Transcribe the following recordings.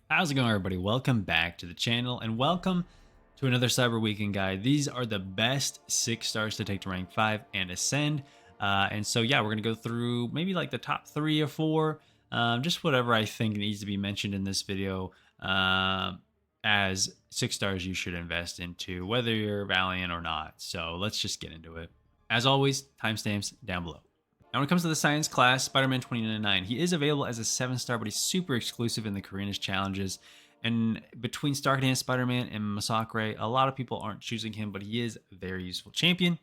How's it going, everybody? Welcome back to the channel and welcome to another Cyber Weekend guide. These are the best 6 stars to take to rank 5 and ascend. And so, yeah, we're going to go through maybe like the top 3 or 4, just whatever I think needs to be mentioned in this video as 6 stars you should invest into, whether you're Valiant or not. So let's just get into it. As always, timestamps down below. Now, when it comes to the science class, Spider-Man 2099, he is available as a 7-star, but he's super exclusive in the Koreanish challenges. And between Stark Dance Spider-Man and MCOC, a lot of people aren't choosing him, but he is a very useful champion.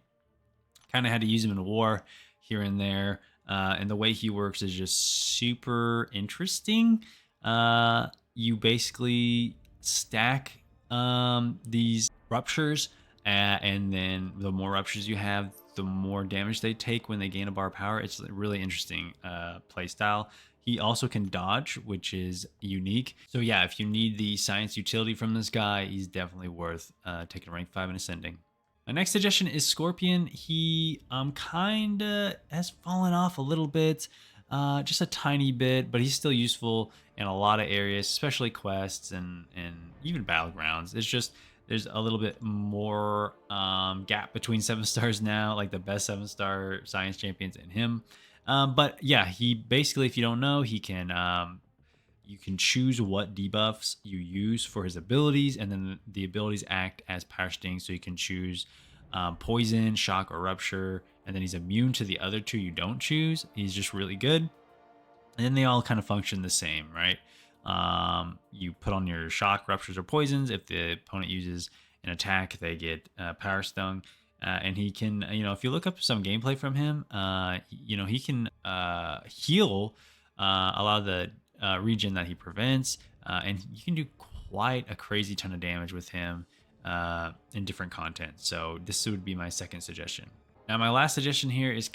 Kind of had to use him in war here and there. And the way he works is just super interesting. You basically stack these ruptures, and then the more ruptures you have, the more damage they take when they gain a bar of power. It's a really interesting play style. He also can dodge, which is unique. So yeah, if you need the science utility from this guy, he's definitely worth taking rank 5 and ascending. My next suggestion is Scorpion. He kinda has fallen off a little bit, just a tiny bit, but he's still useful in a lot of areas, especially quests and even battlegrounds. It's just there's a little bit more gap between 7 stars now, like the best 7-star science champions and him. But yeah, he basically, if you don't know, he can you can choose what debuffs you use for his abilities, and then the abilities act as power sting. So you can choose poison, shock, or rupture, and then he's immune to the other 2 you don't choose. He's just really good. And then they all kind of function the same, right? You put on your shock, ruptures, or poisons. If the opponent uses an attack, they get power stung. And he can, if you look up some gameplay from him, he can heal a lot of the region that he prevents. And you can do quite a crazy ton of damage with him in different content. So this would be my second suggestion. Now, my last suggestion here is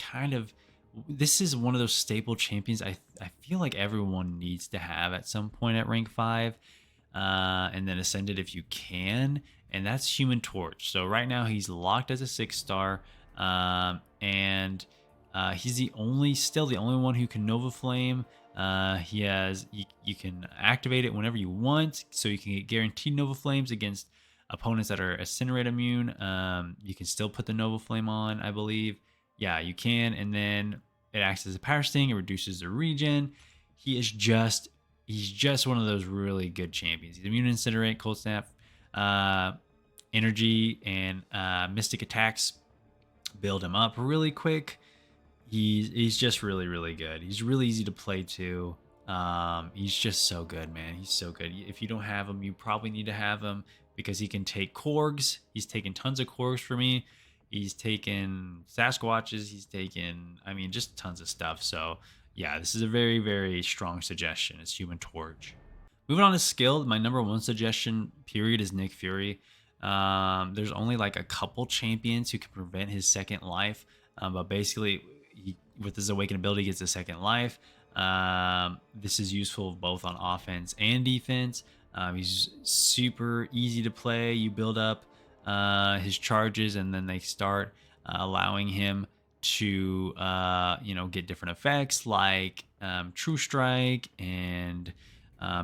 this is one of those staple champions I feel like everyone needs to have at some point at rank 5, and then ascended if you can, and that's Human Torch. So right now he's locked as a 6-star, and he's still the only one who can Nova Flame. You can activate it whenever you want, so you can get guaranteed Nova Flames against opponents that are Incinerate immune. You can still put the Nova Flame on, I believe. Yeah, you can, and then it acts as a power sting. It reduces the regen. He's just one of those really good champions. He's immune to Incinerate, Cold Snap, energy, and mystic attacks build him up really quick. He's just really, really good. He's really easy to play too. He's just so good, man. He's so good. If you don't have him, you probably need to have him, because he can take Korgs. He's taken tons of Korgs for me. He's taken Sasquatches. He's taken, just tons of stuff. So yeah, this is a very, very strong suggestion. It's Human Torch. Moving on to skill, my number 1 suggestion, period, is Nick Fury. There's only like a couple champions who can prevent his second life. But basically, with his Awaken ability, he gets a second life. This is useful both on offense and defense. He's super easy to play. You build up his charges, and then they start allowing him to get different effects like True Strike and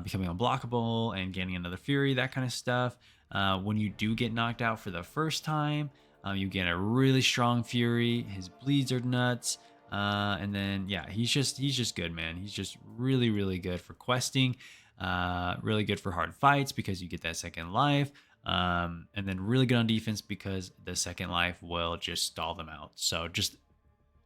becoming unblockable and gaining another Fury, that kind of stuff. When you do get knocked out for the first time, you get a really strong Fury. His bleeds are nuts. And then yeah, he's just good, man. He's just really, really good for questing. Really good for hard fights because you get that second life. And then really good on defense because the second life will just stall them out. So just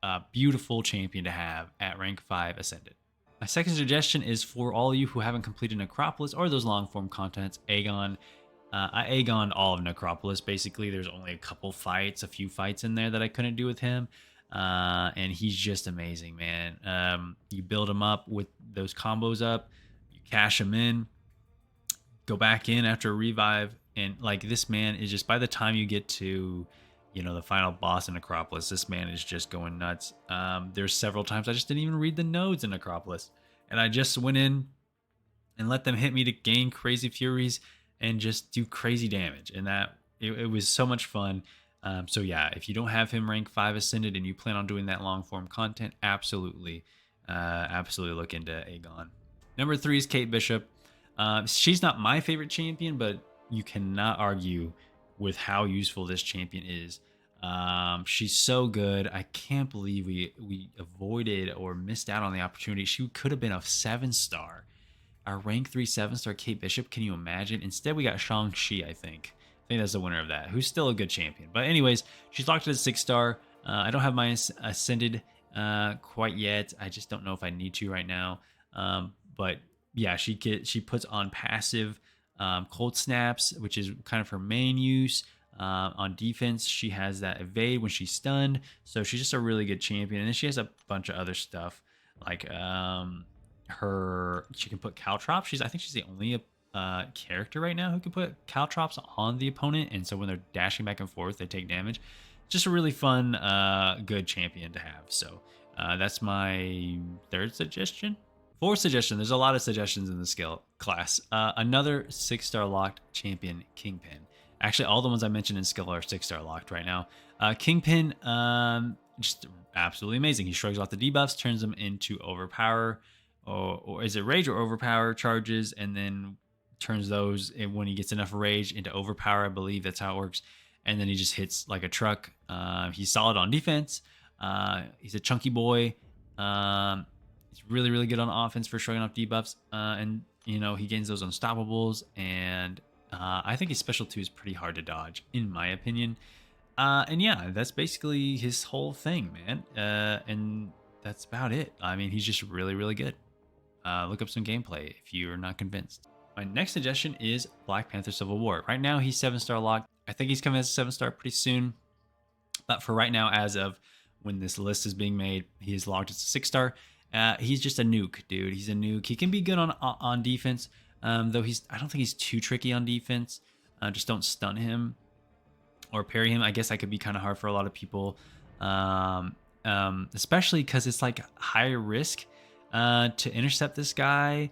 a beautiful champion to have at rank 5 ascended. My second suggestion is for all you who haven't completed Necropolis or those long form contents, Aegon. I Aegon'd all of Necropolis. Basically, there's only a few fights in there that I couldn't do with him. And he's just amazing, man. You build him up with those combos up, you cash him in, go back in after a revive, and like, this man is just, by the time you get to the final boss in Necropolis, this man is just going nuts. There's several times I just didn't even read the nodes in Necropolis, and I just went in and let them hit me to gain crazy furies and just do crazy damage, and it was so much fun. So yeah, if you don't have him rank 5 ascended and you plan on doing that long form content, absolutely look into Aegon. Number 3 is Kate Bishop. She's not my favorite champion, but you cannot argue with how useful this champion is. She's so good. I can't believe we avoided or missed out on the opportunity. She could have been a 7-star. Our rank 3 7-star Kate Bishop. Can you imagine? Instead, we got Shang-Chi, I think. I think that's the winner of that, who's still a good champion. But anyways, she's locked at a 6-star. I don't have mine ascended quite yet. I just don't know if I need to right now. But yeah, she puts on passive cold snaps, which is kind of her main use. On defense, she has that evade when she's stunned. So she's just a really good champion. And then she has a bunch of other stuff like she can put caltrops. I think she's the only character right now who can put caltrops on the opponent, and so when they're dashing back and forth, they take damage. Just a really fun, good champion to have. So that's my third suggestion. Fourth suggestion. There's a lot of suggestions in the skill class. Another 6-star locked champion, Kingpin. Actually, all the ones I mentioned in skill are 6-star locked right now. Kingpin, just absolutely amazing. He shrugs off the debuffs, turns them into overpower, or is it rage or overpower charges, and then turns those, when he gets enough rage, into overpower. I believe that's how it works. And then he just hits like a truck. He's solid on defense. He's a chunky boy. He's really, really good on offense for shrugging off debuffs. And, he gains those unstoppables. And I think his special 2 is pretty hard to dodge, in my opinion. And yeah, that's basically his whole thing, man. And that's about it. I mean, he's just really, really good. Look up some gameplay if you're not convinced. My next suggestion is Black Panther Civil War. Right now, he's 7-star locked. I think he's coming as a 7-star pretty soon. But for right now, as of when this list is being made, he is locked as a 6-star. He's just a nuke, dude. He's a nuke. He can be good on defense, though I don't think he's too tricky on defense. Just don't stun him or parry him. I guess that could be kind of hard for a lot of people, especially because it's like high risk to intercept this guy,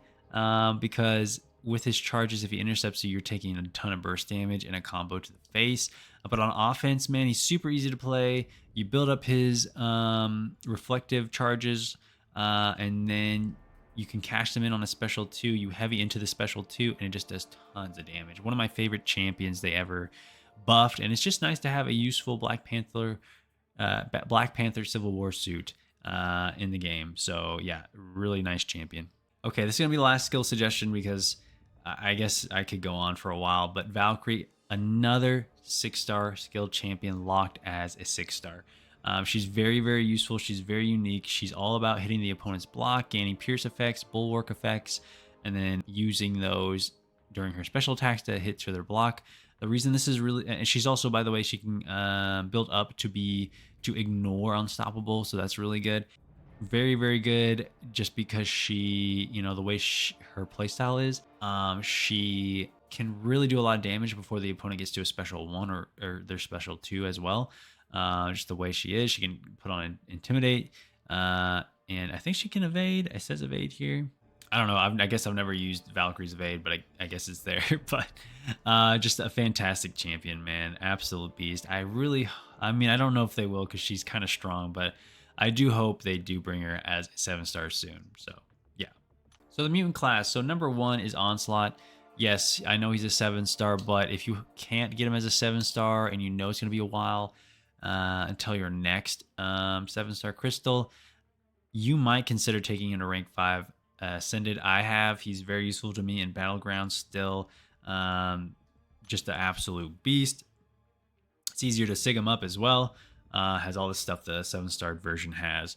because with his charges, if he intercepts you, you're taking a ton of burst damage and a combo to the face. But on offense, man, he's super easy to play. You build up his reflective charges, and then you can cash them in on a special 2. You heavy into the special 2, and it just does tons of damage. One of my favorite champions they ever buffed, and it's just nice to have a useful Black Panther Civil War suit in the game. So yeah, really nice champion. Okay, this is gonna be the last skill suggestion because I guess I could go on for a while, but Valkyrie, another 6-star skilled champion locked as a 6-star. She's very, very useful. She's very unique. She's all about hitting the opponent's block, gaining pierce effects, bulwark effects, and then using those during her special attacks to hit to their block. The reason this is really, and she's also, by the way, she can build up to ignore unstoppable, so that's really good. Very, very good, just because she, the way her playstyle is, she can really do a lot of damage before the opponent gets to a special 1 or their special 2 as well. Just the way she is, she can put on Intimidate, and I think she can evade. It says evade here. I don't know. I guess I've never used Valkyrie's evade, but I guess it's there. But just a fantastic champion, man. Absolute beast. I don't know if they will because she's kind of strong, but I do hope they do bring her as a 7-star soon. So yeah. So the mutant class. So number 1 is Onslaught. Yes, I know he's a 7-star, but if you can't get him as a 7-star and it's going to be a while until your next 7-star crystal, you might consider taking him to rank 5 ascended. He's very useful to me in Battlegrounds still. Just an absolute beast. It's easier to sig him up as well. Has all the stuff the 7-star version has,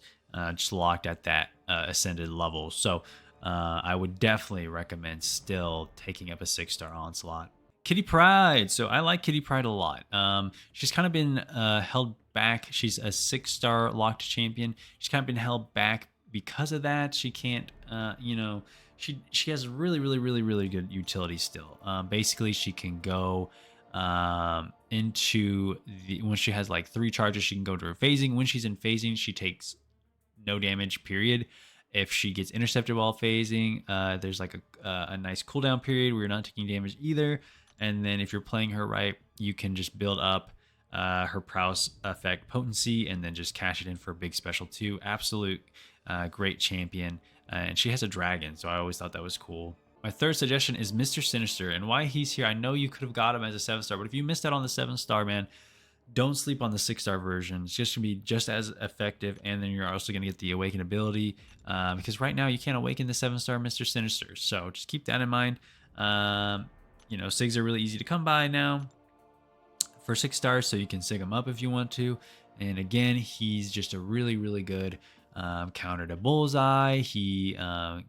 just locked at that ascended level. So I would definitely recommend still taking up a 6-star Onslaught. Kitty Pryde. So I like Kitty Pryde a lot. She's kind of been held back. She's a 6-star locked champion. She's kind of been held back because of that. She can't, she has really, really, really, really good utility still. Basically, she can go when she has like 3 charges, she can go to her phasing. When she's in phasing, she takes no damage, period. If she gets intercepted while phasing, there's like a nice cooldown period where you're not taking damage either. And then if you're playing her right, you can just build up her prowess effect potency and then just cash it in for a big special 2. Absolute great champion. And she has a dragon, so I always thought that was cool. My third suggestion is Mr. Sinister, and why he's here. I know you could have got him as a 7-star, but if you missed out on the 7-star, man, don't sleep on the 6-star version. It's just gonna be just as effective, and then you're also gonna get the awaken ability because right now you can't awaken the 7-star Mr. Sinister. So just keep that in mind. You know, SIGs are really easy to come by now for 6 stars, so you can sig him up if you want to. And again, he's just a really good counter to Bullseye. He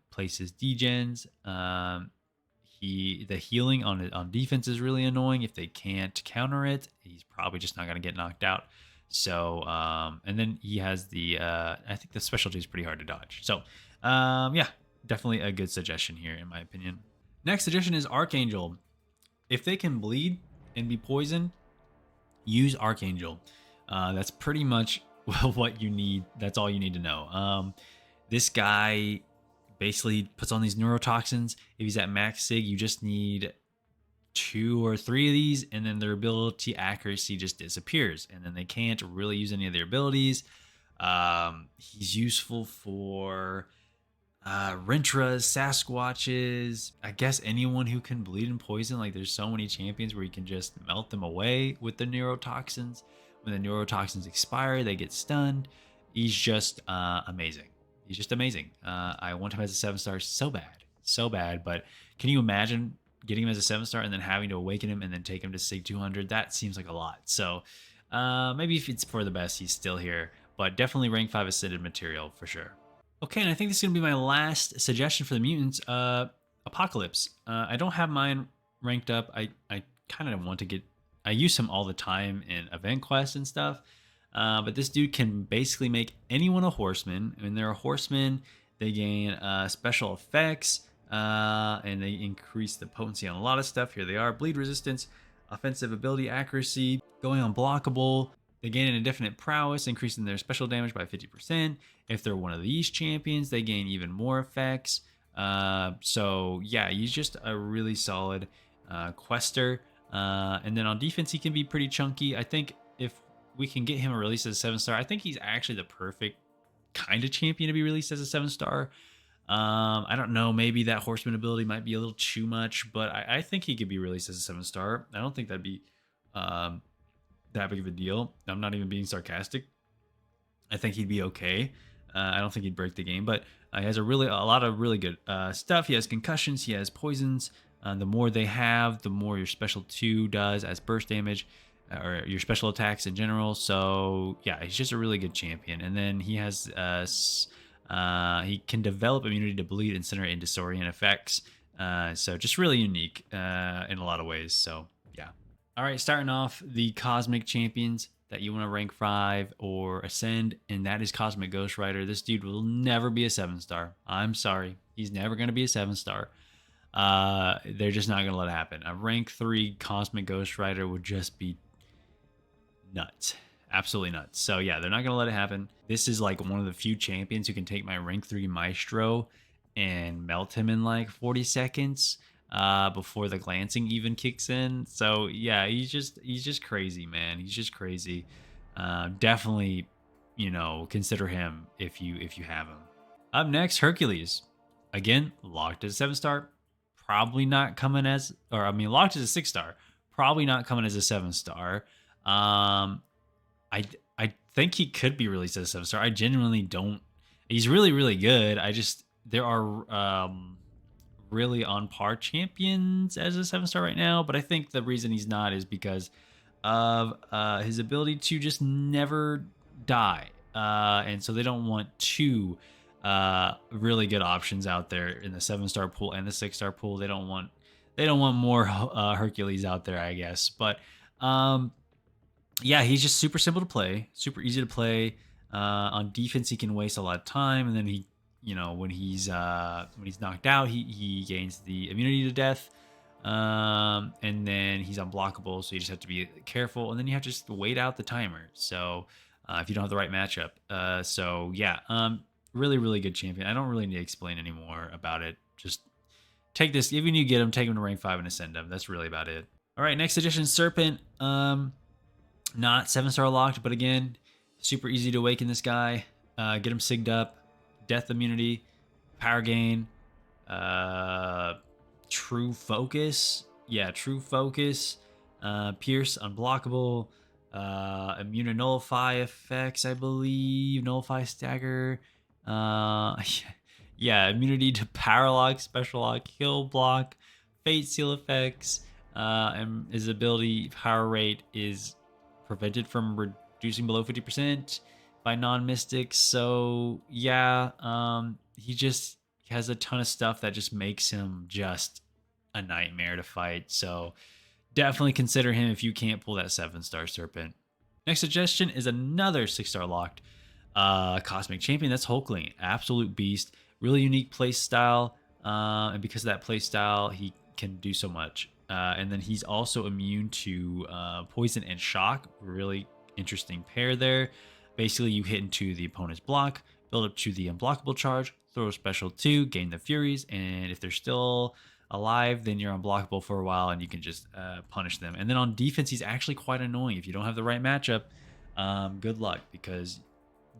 places degens. The healing on defense is really annoying. If they can't counter it, he's probably just not going to get knocked out. So and then he has the I think the specialty is pretty hard to dodge. So yeah, definitely a good suggestion here in my opinion. Next suggestion is Archangel. If they can bleed and be poisoned, use Archangel. That's pretty much what you need. That's all you need to know. This guy basically puts on these neurotoxins. If he's at max sig, you just need 2 or 3 of these, and then their ability accuracy just disappears, and then they can't really use any of their abilities. He's useful for Rentras, Sasquatches, I guess anyone who can bleed and poison. Like, there's so many champions where you can just melt them away with the neurotoxins. When the neurotoxins expire, they get stunned. He's just amazing. He's just amazing. I want him as a 7-star so bad. But can you imagine getting him as a 7-star and then having to awaken him and then take him to Sig 200? That seems like a lot. So maybe if it's for the best, he's still here. But definitely rank 5 ascended material for sure. Okay, and I think this is going to be my last suggestion for the mutants. Apocalypse. I don't have mine ranked up. I kind of want to get... I use him all the time in event quests and stuff. But this dude can basically make anyone a horseman. When they're a horseman, they gain special effects, and they increase the potency on a lot of stuff. Here they are: bleed resistance, offensive ability accuracy, going unblockable. They gain an indefinite prowess, increasing their special damage by 50%. If they're one of these champions, they gain even more effects. So yeah, he's just a really solid quester. And then on defense, he can be pretty chunky. I think if we can get him a release as a 7-star, I think he's actually the perfect kind of champion to be released as a 7-star. I don't know, maybe that horseman ability might be a little too much, but I think he could be released as a 7-star. I don't think that'd be that big of a deal. I'm not even being sarcastic. I think he'd be okay. I don't think he'd break the game, but he has a lot of really good stuff. He has concussions, he has poisons. The more they have, the more your special 2 does as burst damage, or your special attacks in general. So yeah, he's just a really good champion. And then he has he can develop immunity to bleed, incinerate, and disorient effects. So just really unique in a lot of ways. So yeah. All right, starting off the cosmic champions that you want to rank 5 or ascend, and that is Cosmic Ghost Rider. This dude will never be a 7-star. I'm sorry, he's never going to be a 7-star. They're just not going to let it happen. A rank 3 Cosmic Ghost Rider would just be nuts. Absolutely nuts. So yeah, they're not going to let it happen. This is like one of the few champions who can take my rank 3 Maestro and melt him in like 40 seconds before the glancing even kicks in. So yeah, he's just crazy, man. He's just crazy. Definitely, you know, consider him if you have him. Up next, Hercules. Again, locked as a 7-star. Probably not coming as, or I mean, locked as a 6-star. Probably not coming as a 7-star. I think he could be released as a 7-star. I genuinely don't. He's really good. There are really on par champions as a 7-star right now, but I think the reason he's not is because of his ability to just never die. And so they don't want 2 really good options out there in the 7-star pool and the 6-star pool. They don't want more Hercules out there, I guess. But yeah, he's just super simple to play, super easy to play. On defense, he can waste a lot of time, and then he, you know, when he's knocked out, he gains the immunity to death, and then he's unblockable. So you just have to be careful, and then you have to just wait out the timer. So if you don't have the right matchup, so yeah, really good champion. I don't really need to explain any more about it. Just take this. Even you get him, take him to rank 5 and ascend him. That's really about it. All right, next edition, Serpent. Not 7-star locked, but again, super easy to awaken this guy. Get him sigged up, death immunity, power gain, True Focus. Yeah, True Focus. Pierce, unblockable. Immune to nullify effects, I believe. Nullify stagger. Yeah, immunity to power lock, special lock, kill block, fate seal effects. And his ability power rate is prevented from reducing below 50% by non-mystics. So yeah, he just has a ton of stuff that just makes him just a nightmare to fight. So definitely consider him if you can't pull that 7-star Serpent. Next suggestion is another 6-star locked Cosmic Champion. That's Hulkling. Absolute beast. Really unique play style. And because of that play style, he can do so much. And then he's also immune to poison and shock. Really interesting pair there. Basically, you hit into the opponent's block, build up to the unblockable charge, throw a special 2, gain the Furies, and if they're still alive, then you're unblockable for a while and you can just punish them. And then on defense, he's actually quite annoying. If you don't have the right matchup, good luck, because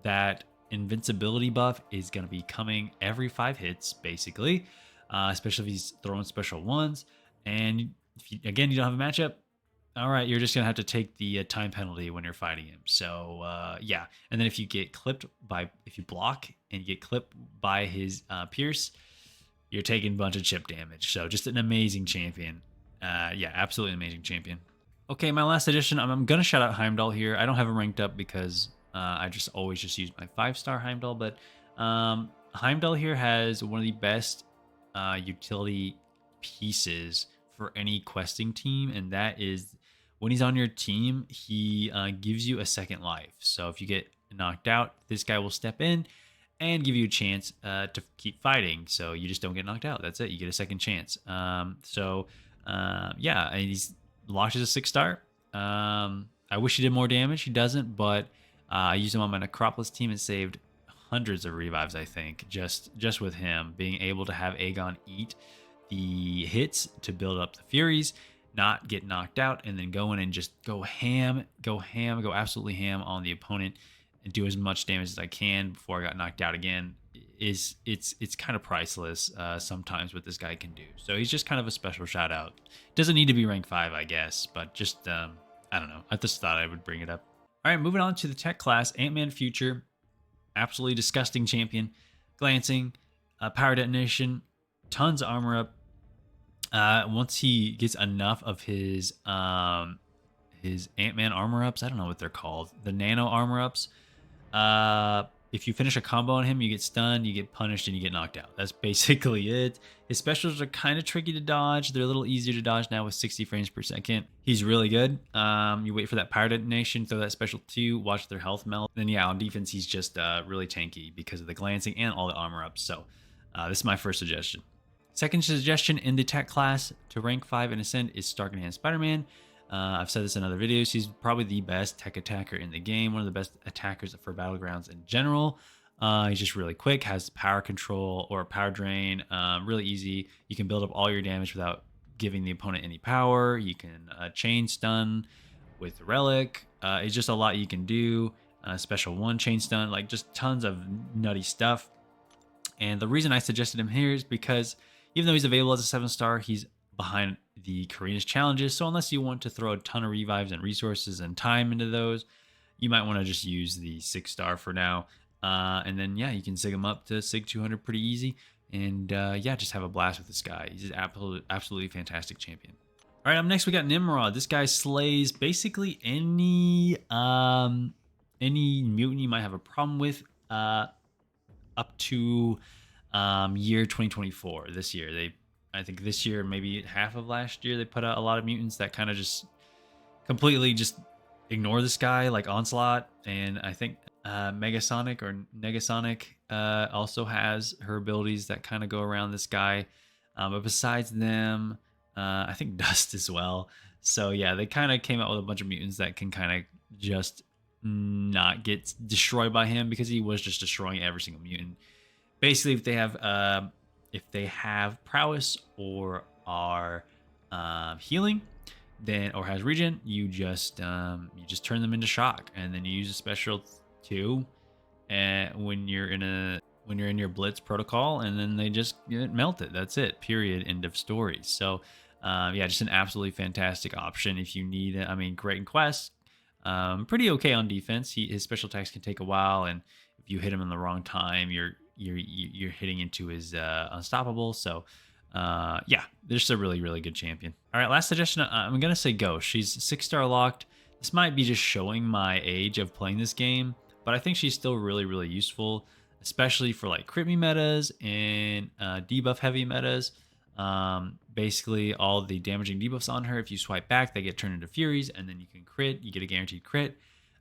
that invincibility buff is going to be coming every 5 hits, basically, especially if he's throwing special ones. And if you, again, you don't have a matchup, all right, you're just going to have to take the time penalty when you're fighting him. So, yeah. And then if you get clipped by, if you block and you get clipped by his Pierce, you're taking a bunch of chip damage. So just an amazing champion. Yeah, absolutely amazing champion. Okay, my last addition, I'm going to shout out Heimdall here. I don't have him ranked up because I just always just use my 5-star Heimdall. But Heimdall here has one of the best utility pieces for any questing team. And that is when he's on your team, he gives you a second life. So if you get knocked out, this guy will step in and give you a chance to keep fighting. So you just don't get knocked out. That's it. You get a second chance. Yeah, and he's locked as a 6-star. I wish he did more damage. He doesn't, but I used him on my Necropolis team and saved hundreds of revives, I think, just with him being able to have Aegon eat the hits to build up the Furies, not get knocked out, and then go in and just go absolutely ham on the opponent and do as much damage as I can before I got knocked out again. It's kind of priceless sometimes what this guy can do. So he's just kind of a special shout out. Doesn't need to be rank 5, I guess, but just I don't know. I just thought I would bring it up. All right, moving on to the tech class, Ant-Man Future, absolutely disgusting champion, glancing, power detonation, tons of armor up. Once he gets enough of his Ant-Man armor ups, I don't know what they're called, the nano armor ups. If you finish a combo on him, you get stunned, you get punished, and you get knocked out. That's basically it. His specials are kind of tricky to dodge. They're a little easier to dodge now with 60 frames per second. He's really good. You wait for that power detonation, throw that special 2, watch their health melt. Then yeah, on defense, he's just really tanky because of the glancing and all the armor ups. So this is my first suggestion. Second suggestion in the tech class to rank 5 and ascend is Stark Enhanced Spider-Man. I've said this in other videos. He's probably the best tech attacker in the game, one of the best attackers for Battlegrounds in general. He's just really quick, has power control or power drain, really easy. You can build up all your damage without giving the opponent any power. You can chain stun with Relic. It's just a lot you can do. Special 1 chain stun, like just tons of nutty stuff. And the reason I suggested him here is because even though he's available as a 7-star, he's behind the Karina's challenges. So unless you want to throw a ton of revives and resources and time into those, you might want to just use the 6-star for now. And then, yeah, you can sig him up to sig 200 pretty easy. And yeah, just have a blast with this guy. He's an absolutely fantastic champion. All right, up next we got Nimrod. This guy slays basically any mutant you might have a problem with up to year 2024. This year, I think this year, maybe half of last year, they put out a lot of mutants that kind of just completely just ignore this guy, like Onslaught. And I think Megasonic or Negasonic also has her abilities that kind of go around this guy. But besides them, I think Dust as well. So yeah, they kind of came out with a bunch of mutants that can kind of just not get destroyed by him because he was just destroying every single mutant. Basically, if they have prowess or are healing, then or has regen, you just turn them into shock, and then you use a special 2, and when you're in a when you're in your blitz protocol, and then they just get melted. That's it. Period. End of story. So yeah, just an absolutely fantastic option if you need it. I mean, great in quest. Pretty okay on defense. His special attacks can take a while, and if you hit him in the wrong time, you're hitting into his unstoppable. So yeah, just a really good champion. All right, last suggestion. I'm gonna say Ghost. She's 6-star locked. This might be just showing my age of playing this game, but I think she's still really useful, especially for like crit me metas and debuff heavy metas. Basically, all the damaging debuffs on her, if you swipe back, they get turned into Furies, and then you can crit. You get a guaranteed crit.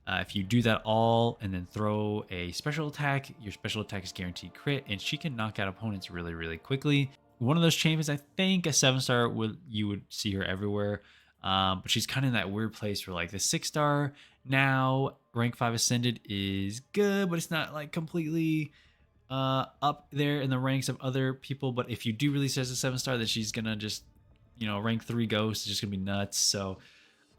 If you do that all and then throw a special attack, your special attack is guaranteed crit, and she can knock out opponents really quickly. One of those champions, I think a 7-star you would see her everywhere, but she's kind of in that weird place where like the 6-star now rank 5 ascended is good, but it's not like completely up there in the ranks of other people. But if you do release her as a 7-star, then she's gonna just, you know, rank 3 ghost is just gonna be nuts. So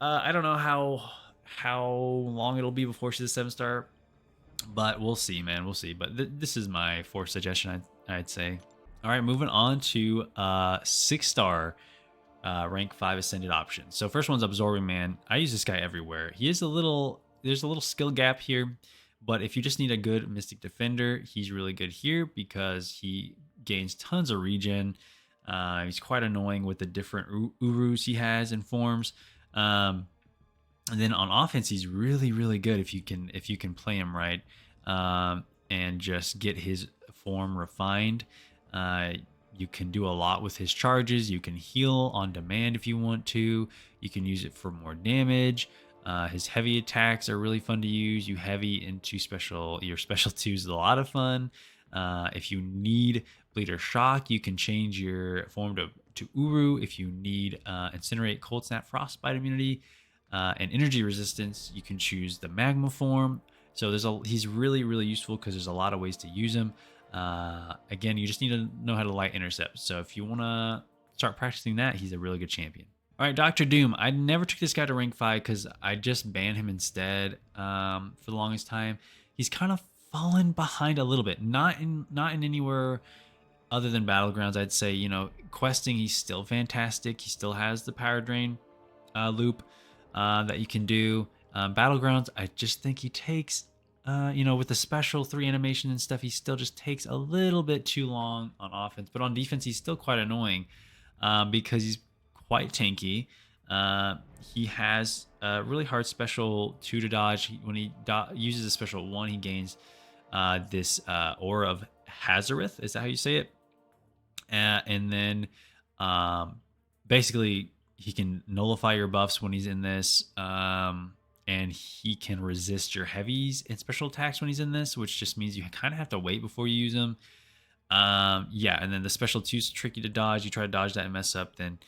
I don't know how long it'll be before she's a 7-star, but we'll see, man. We'll see. But this is my fourth suggestion, I'd say. All right, moving on to 6-star rank 5 ascended options. So first one's Absorbing Man. I use this guy everywhere. There's a little skill gap here, but if you just need a good Mystic Defender, he's really good here because he gains tons of regen. He's quite annoying with the different Urus he has and forms. And then on offense, he's really good if you can play him right, and just get his form refined. You can do a lot with his charges. You can heal on demand if you want to. You can use it for more damage. His heavy attacks are really fun to use. You heavy into your special 2 is a lot of fun. If you need Bleed or Shock, you can change your form to Uru. If you need Incinerate, Cold Snap, Frostbite immunity, and energy resistance, you can choose the Magma form. So he's really useful because there's a lot of ways to use him. Again, you just need to know how to light intercept. So if you want to start practicing that, he's a really good champion. All right, Dr. Doom. I never took this guy to rank 5 because I just banned him instead for the longest time. He's kind of fallen behind a little bit. Not in anywhere other than Battlegrounds, I'd say. You know, questing, he's still fantastic. He still has the power drain loop that you can do. Battlegrounds, I just think he takes, you know, with the special 3 animation and stuff, he still just takes a little bit too long on offense. But on defense, he's still quite annoying because he's quite tanky. He has a really hard special 2 to dodge. When he uses a special 1, he gains this Aura of Hazareth. Is that how you say it? And then basically he can nullify your buffs when he's in this. And he can resist your heavies and special attacks when he's in this, which just means you kind of have to wait before you use him. Yeah, and then the special 2 is tricky to dodge. You try to dodge that and mess up, then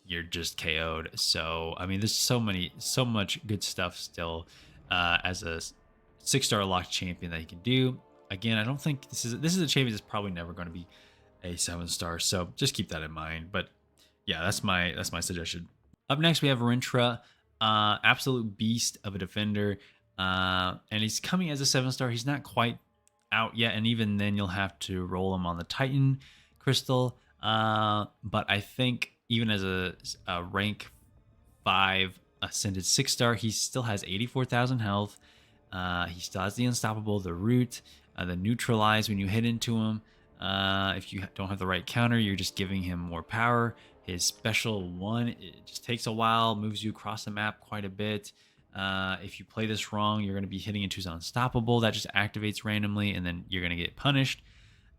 you're just KO'd. So I mean, there's so much good stuff still as a 6-star locked champion that he can do. Again, I don't think this is a champion that's probably never going to be a 7-star. So just keep that in mind. But yeah, that's my suggestion. Up next, we have Rintra. Absolute beast of a defender, and he's coming as a 7-star. He's not quite out yet, and even then you'll have to roll him on the Titan crystal. But I think even as a rank 5 ascended 6-star, he still has 84,000 health. He still has the unstoppable, the root, the neutralize when you hit into him. If you don't have the right counter, you're just giving him more power. His special 1, it just takes a while, moves you across the map quite a bit. If you play this wrong, you're going to be hitting into his unstoppable. That just activates randomly, and then you're going to get punished.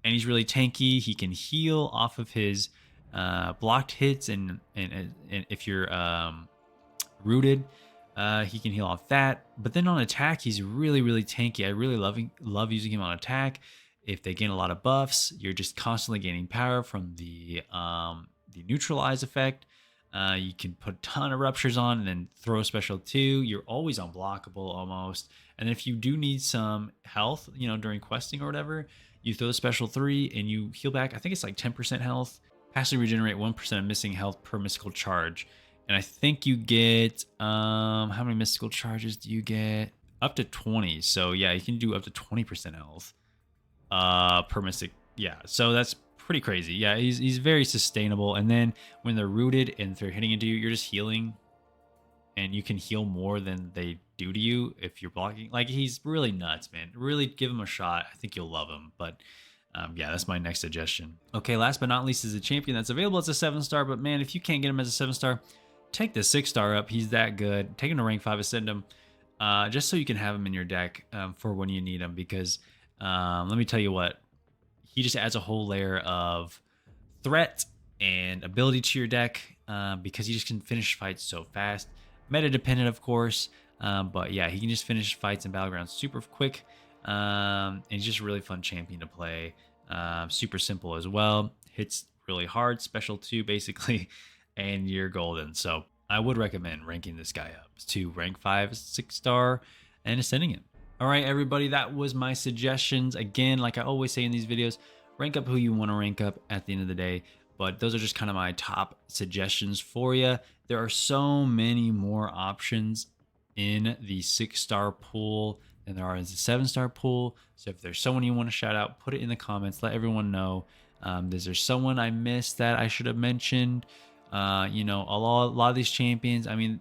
And he's really tanky. He can heal off of his blocked hits, and if you're rooted, he can heal off that. But then on attack, he's really tanky. I really love using him on attack. If they gain a lot of buffs, you're just constantly gaining power from the neutralize effect. You can put a ton of ruptures on and then throw a special 2. You're always unblockable almost. And if you do need some health, you know, during questing or whatever, you throw the special 3 and you heal back. I think it's like 10% health. Passively regenerate 1% of missing health per mystical charge. And I think you get, how many mystical charges do you get? Up to 20. So yeah, you can do up to 20% health. per mystic. Yeah, so that's pretty crazy. Yeah, he's very sustainable. And then when they're rooted and if they're hitting into you, you're just healing, and you can heal more than they do to you if you're blocking. Like, he's really nuts, man. Really give him a shot. I think you'll love him. But yeah, that's my next suggestion. Okay, last but not least is a champion that's available as a 7-star. But man, if you can't get him as a 7-star, take the 6-star up. He's that good. Take him to rank 5, ascend him, just so you can have him in your deck for when you need him. Because let me tell you what, he just adds a whole layer of threat and ability to your deck because he just can finish fights so fast. Meta dependent, of course, but yeah, he can just finish fights in Battlegrounds super quick. And he's just a really fun champion to play. Super simple as well. Hits really hard, special 2 basically, and you're golden. So I would recommend ranking this guy up to rank 5, 6-star, and ascending him. All right, everybody, that was my suggestions. Again, like I always say in these videos, rank up who you want to rank up at the end of the day. But those are just kind of my top suggestions for you. There are so many more options in the 6-star pool than there are in the 7-star pool. So if there's someone you want to shout out, put it in the comments. Let everyone know. Is there someone I missed that I should have mentioned? You know, a lot of these champions, I mean,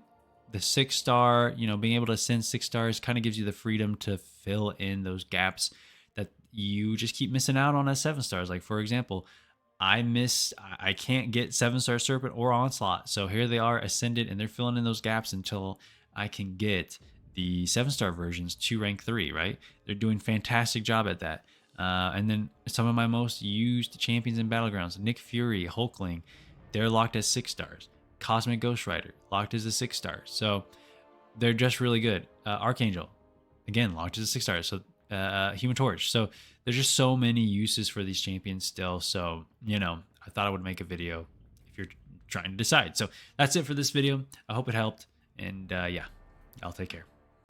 the 6-star, you know, being able to ascend 6 stars kind of gives you the freedom to fill in those gaps that you just keep missing out on as 7 stars. Like, for example, I can't get 7-star Serpent or Onslaught. So here they are ascended, and they're filling in those gaps until I can get the 7-star versions to rank 3, right? They're doing fantastic job at that. And then some of my most used champions in Battlegrounds, Nick Fury, Hulkling, they're locked as 6 stars. Cosmic Ghost Rider, locked as a 6-star. So they're just really good. Archangel, again, locked as a 6-star. So Human Torch. So there's just so many uses for these champions still. So, you know, I thought I would make a video if you're trying to decide. So that's it for this video. I hope it helped. And yeah, I'll take care.